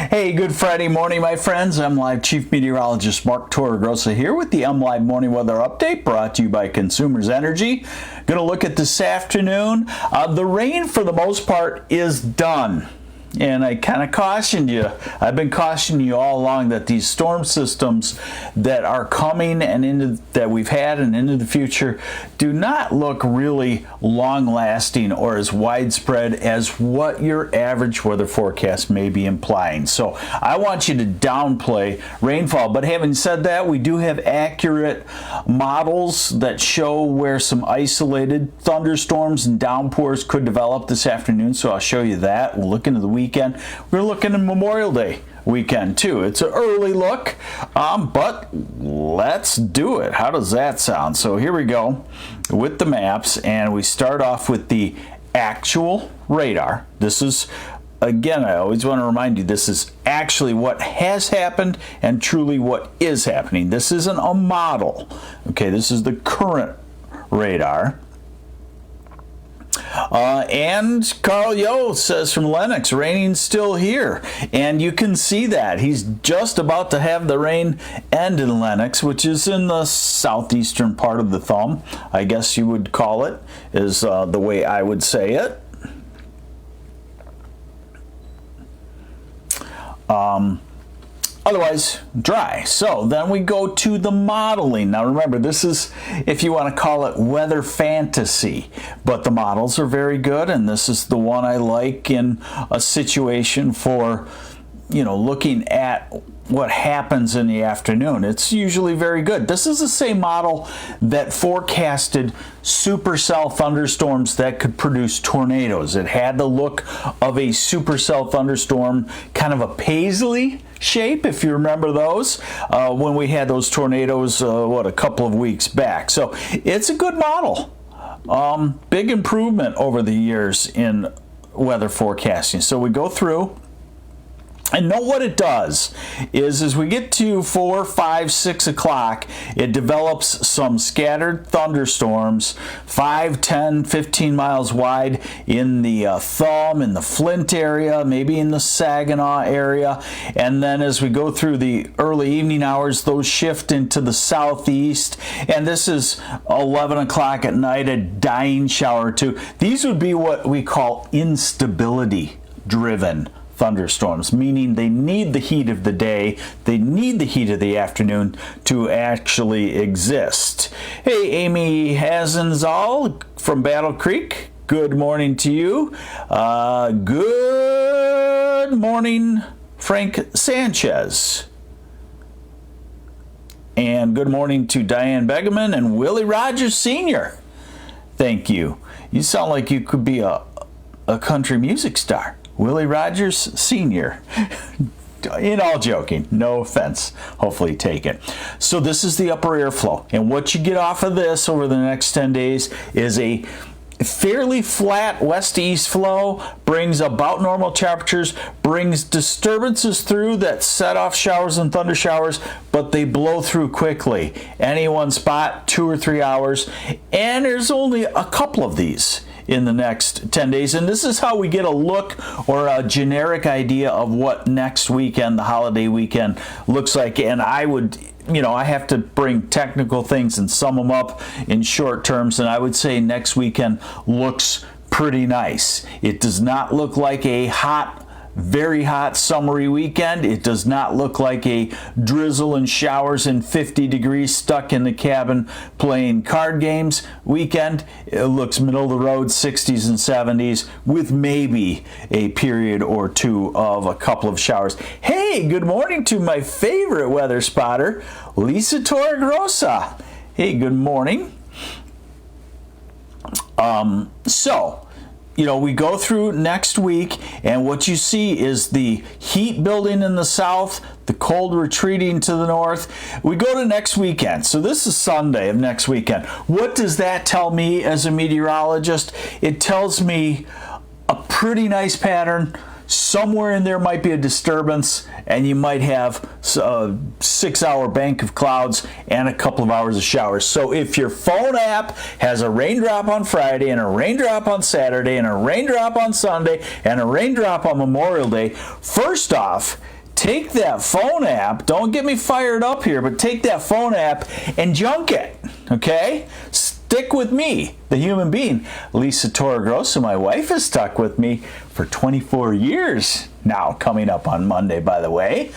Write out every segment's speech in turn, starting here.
Hey, good Friday morning, my friends. MLive Chief Meteorologist Mark Torregrossa here with the MLive Morning Weather Update brought to you by Consumers Energy. Going to look at this afternoon. The rain, for the most part, is done. And I kind of cautioned you, I've been cautioning you all along that these storm systems that are coming and that we've had and into the future do not look really long-lasting or as widespread as what your average weather forecast may be implying. So I want you to downplay rainfall. But having said that, we do have accurate models that show where some isolated thunderstorms and downpours could develop this afternoon. So I'll show you that. We'll look into the weekend. We're looking at Memorial Day weekend too. It's an early look, but let's do it. How does that sound? So here we go with the maps, and we start off with the actual radar. This is, again, I always want to remind you, this is actually what has happened and truly what is happening. This isn't a model. Okay, this is the current radar. And Carl Yo says from Lennox, raining's still here. And you can see that. He's just about to have the rain end in Lennox, which is in the southeastern part of the thumb, I guess you would call it, is the way I would say it. Otherwise dry. So then we go to the modeling. Now remember, this is, if you want to call it, weather fantasy, but the models are very good, and this is the one I like in a situation for, you know, looking at what happens in the afternoon. It's usually very good. This is the same model that forecasted supercell thunderstorms that could produce tornadoes. It had the look of a supercell thunderstorm, kind of a paisley shape, if you remember those, when we had those tornadoes, a couple of weeks back. So it's a good model. Big improvement over the years in weather forecasting. So we go through. And know what it does is as we get to 4, 5, 6 o'clock, it develops some scattered thunderstorms, 5, 10, 15 miles wide in the thumb, in the Flint area, maybe in the Saginaw area. And then as we go through the early evening hours, those shift into the southeast. And this is 11 o'clock at night, a dying shower or two. These would be what we call instability-driven thunderstorms, meaning they need the heat of the day, they need the heat of the afternoon to actually exist. Hey, Amy Hasenzahl from Battle Creek, good morning to you. Good morning, Frank Sanchez. And good morning to Diane Begeman and Willie Rogers Sr. Thank you. You sound like you could be a country music star. Willie Rogers Sr. In all joking, no offense, hopefully take it. So this is the upper air flow, and what you get off of this over the next 10 days is a fairly flat west to east flow, brings about normal temperatures, brings disturbances through that set off showers and thunder showers, but they blow through quickly. Any one spot, 2 or 3 hours, and there's only a couple of these in the next 10 days. And this is how we get a look or a generic idea of what next weekend, the holiday weekend, looks like. And I would, I have to bring technical things and sum them up in short terms, and I would say next weekend looks pretty nice. It does not look like a very hot summery weekend. It does not look like a drizzle and showers and 50 degrees stuck in the cabin playing card games weekend. It looks middle of the road, 60s and 70s, with maybe a period or two of a couple of showers. Hey, good morning to my favorite weather spotter, Lisa Torregrossa. Hey, good morning. We go through next week, and what you see is the heat building in the south, the cold retreating to the north. We go to next weekend. So this is Sunday of next weekend. What does that tell me as a meteorologist? It tells me a pretty nice pattern. Somewhere in there might be a disturbance, and you might have a 6-hour bank of clouds and a couple of hours of showers. So if your phone app has a raindrop on Friday and a raindrop on Saturday and a raindrop on Sunday and a raindrop on Memorial Day, first off, take that phone app, don't get me fired up here, but take that phone app and junk it, okay? Stick with me, the human being. Lisa Torregrossa, my wife, has stuck with me for 24 years now, coming up on Monday, by the way.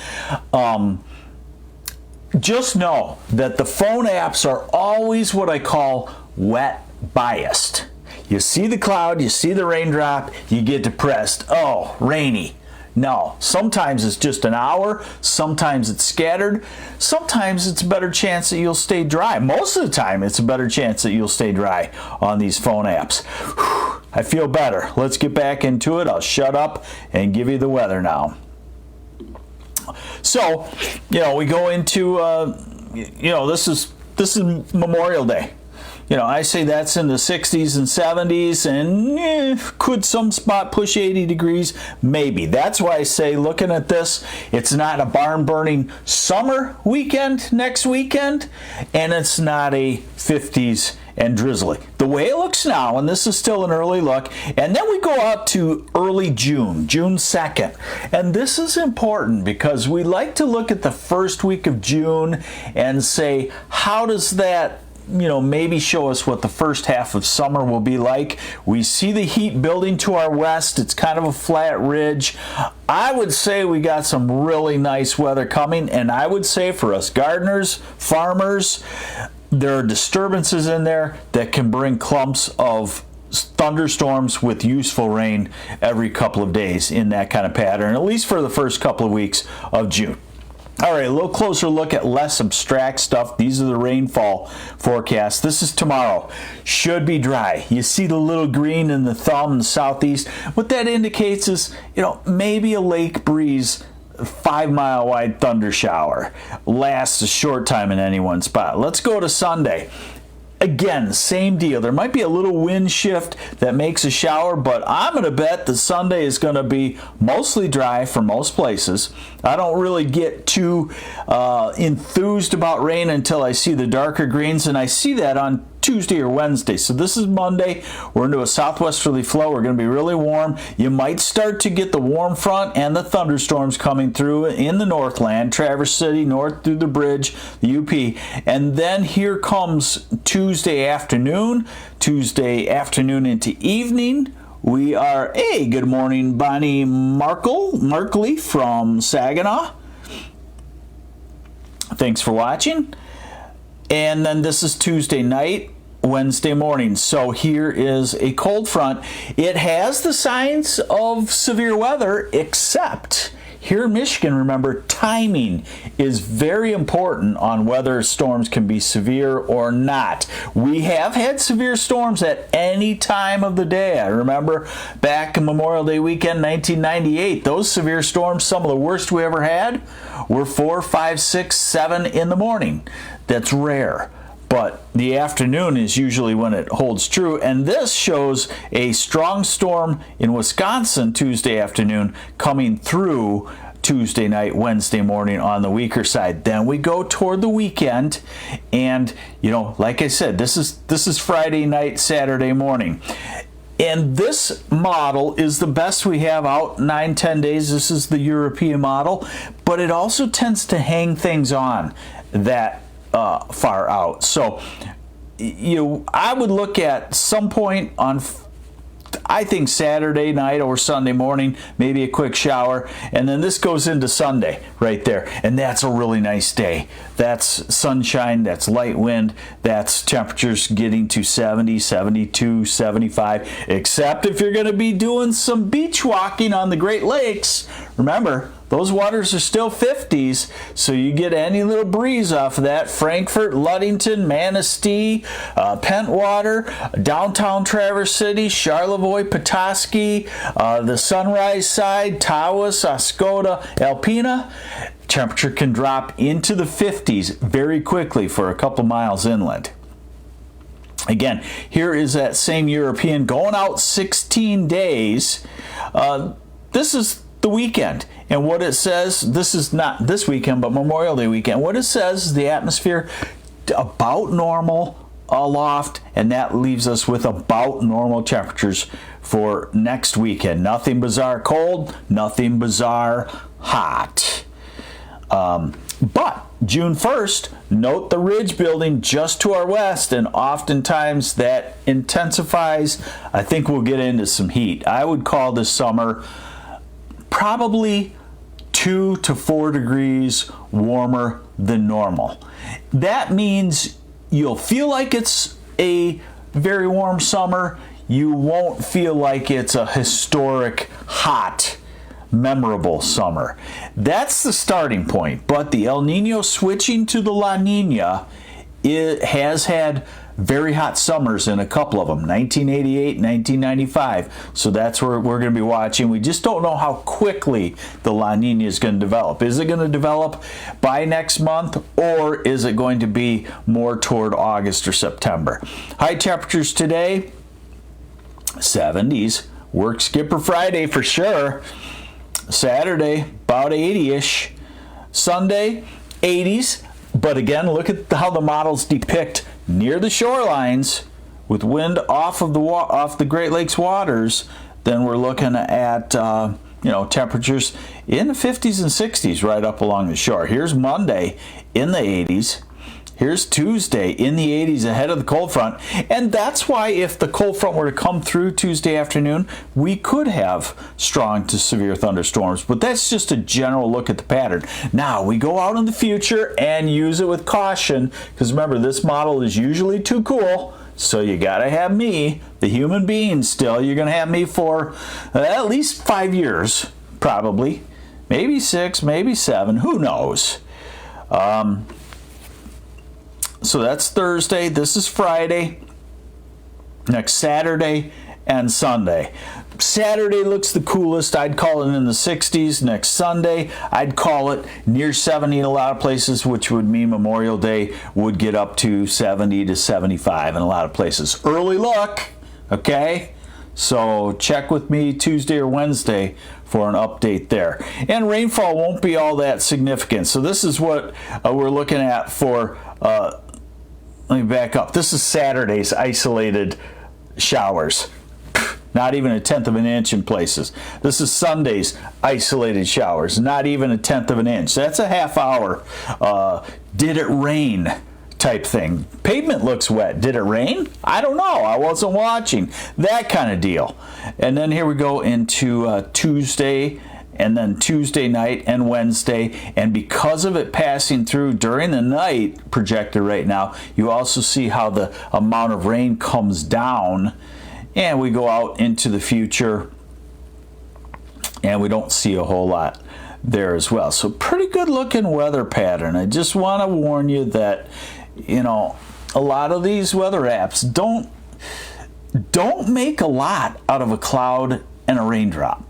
Just know that the phone apps are always what I call wet biased. You see the cloud, you see the raindrop, you get depressed. Oh, rainy. No, sometimes it's just an hour, sometimes it's scattered, sometimes it's a better chance that you'll stay dry. Most of the time, it's a better chance that you'll stay dry on these phone apps. Whew, I feel better. Let's get back into it. I'll shut up and give you the weather now. So, we go into, this is Memorial Day. I say that's in the 60s and 70s, and could some spot push 80 degrees? Maybe. That's why I say, looking at this, it's not a barn-burning summer weekend next weekend, and it's not a 50s and drizzly. The way it looks now, and this is still an early look, and then we go out to early June 2nd. And this is important because we like to look at the first week of June and say, how does that maybe show us what the first half of summer will be like. We see the heat building to our west. It's kind of a flat ridge. I would say we got some really nice weather coming, and I would say for us gardeners, farmers, there are disturbances in there that can bring clumps of thunderstorms with useful rain every couple of days in that kind of pattern, at least for the first couple of weeks of June. All right, a little closer look at less abstract stuff. These are the rainfall forecasts. This is tomorrow. Should be dry. You see the little green in the thumb in the southeast. What that indicates is, maybe a lake breeze, 5-mile wide thunder shower. Lasts a short time in any one spot. Let's go to Sunday. Again, same deal. There might be a little wind shift that makes a shower, but I'm going to bet that Sunday is going to be mostly dry for most places. I don't really get too enthused about rain until I see the darker greens, and I see that on Tuesday or Wednesday. So this is Monday. We're into a southwesterly flow. We're going to be really warm. You might start to get the warm front and the thunderstorms coming through in the Northland, Traverse City, north through the bridge, the UP. And then here comes Tuesday afternoon into evening. We are, good morning, Bonnie Markley from Saginaw. Thanks for watching. And then this is Tuesday night, Wednesday morning. So here is a cold front. It has the signs of severe weather, except here in Michigan, remember, timing is very important on whether storms can be severe or not. We have had severe storms at any time of the day. I remember back in Memorial Day weekend 1998, those severe storms, some of the worst we ever had, were 4, 5, 6, 7 in the morning. That's rare. But the afternoon is usually when it holds true, and this shows a strong storm in Wisconsin Tuesday afternoon coming through Tuesday night, Wednesday morning on the weaker side. Then we go toward the weekend, and like I said, this is Friday night, Saturday morning. And this model is the best we have out 9-10 days. This is the European model, but it also tends to hang things on that far out. So, I would look at some point on, I think, Saturday night or Sunday morning, maybe a quick shower, and then this goes into Sunday right there. And that's a really nice day. That's sunshine, that's light wind, that's temperatures getting to 70, 72, 75, except if you're going to be doing some beach walking on the Great Lakes. Remember, those waters are still 50s, so you get any little breeze off of that. Frankfort, Ludington, Manistee, Pentwater, downtown Traverse City, Charlevoix, Petoskey, the Sunrise side, Tawas, Oscoda, Alpena. Temperature can drop into the 50s very quickly for a couple miles inland. Again, here is that same European going out 16 days. This is the weekend. And what it says, this is not this weekend, but Memorial Day weekend. What it says is the atmosphere about normal aloft, and that leaves us with about normal temperatures for next weekend. Nothing bizarre cold, nothing bizarre hot. But June 1st, note the ridge building just to our west, and oftentimes that intensifies. I think we'll get into some heat. I would call this summer probably 2 to 4 degrees warmer than normal. That means you'll feel like it's a very warm summer. You won't feel like it's a historic, hot, memorable summer. That's the starting point. But the El Nino switching to the La Nina, it has had very hot summers in a couple of them, 1988, 1995. So that's where we're going to be watching. We just don't know how quickly the La Nina is going to develop. Is it going to develop by next month, or is it going to be more toward August or September? High temperatures today, 70s. Work Skipper Friday for sure. Saturday, about 80-ish. Sunday, 80s. But again, look at how the models depict near the shorelines with wind off the Great Lakes waters. Then we're looking at temperatures in the 50s and 60s right up along the shore. Here's Monday in the 80s. Here's Tuesday in the 80s ahead of the cold front. And that's why if the cold front were to come through Tuesday afternoon, we could have strong to severe thunderstorms. But that's just a general look at the pattern. Now, we go out in the future and use it with caution, because remember, this model is usually too cool. So you got to have me, the human being still. You're going to have me for at least 5 years, probably. Maybe 6, maybe 7. Who knows? So that's Thursday. This is Friday. Next Saturday and Sunday. Saturday looks the coolest. I'd call it in the 60s. Next Sunday, I'd call it near 70 in a lot of places, which would mean Memorial Day would get up to 70 to 75 in a lot of places. Early look, okay? So check with me Tuesday or Wednesday for an update there. And rainfall won't be all that significant. So this is what we're looking at for... let me back up. This is Saturday's isolated showers. Not even 1/10 of an inch in places. This is Sunday's isolated showers. Not even 1/10 of an inch. That's a half hour. Did it rain type thing. Pavement looks wet. Did it rain? I don't know. I wasn't watching. That kind of deal. And then here we go into Tuesday, and then Tuesday night and Wednesday. And because of it passing through during the night projected right now, you also see how the amount of rain comes down. And we go out into the future and we don't see a whole lot there as well. So pretty good looking weather pattern. I just want to warn you that, a lot of these weather apps don't make a lot out of a cloud and a raindrop.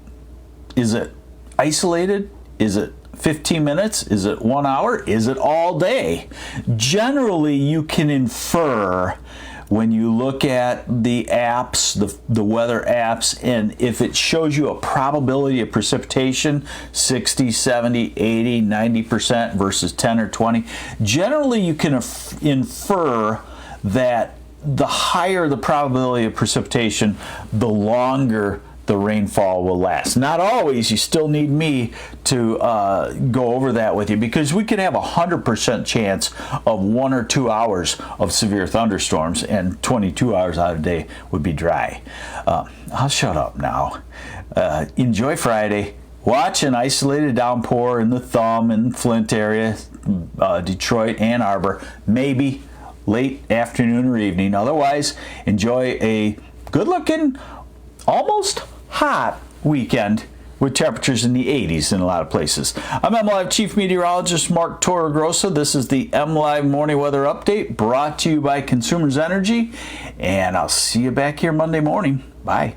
Is it isolated? Is it 15 minutes? Is it 1 hour? Is it all day? Generally, you can infer when you look at the apps, the weather apps, and if it shows you a probability of precipitation, 60, 70, 80, 90% versus 10 or 20, generally you can infer that the higher the probability of precipitation, the longer the rainfall will last. Not always. You still need me to go over that with you, because we could have 100% chance of 1 or 2 hours of severe thunderstorms, and 22 hours out of the day would be dry. I'll shut up now. Enjoy Friday. Watch an isolated downpour in the Thumb and Flint area, Detroit, Ann Arbor, maybe late afternoon or evening. Otherwise, enjoy a good-looking, almost hot weekend with temperatures in the 80s in a lot of places. I'm MLive Chief Meteorologist Mark Torregrossa. This is the MLive Morning Weather Update brought to you by Consumers Energy, and I'll see you back here Monday morning. Bye.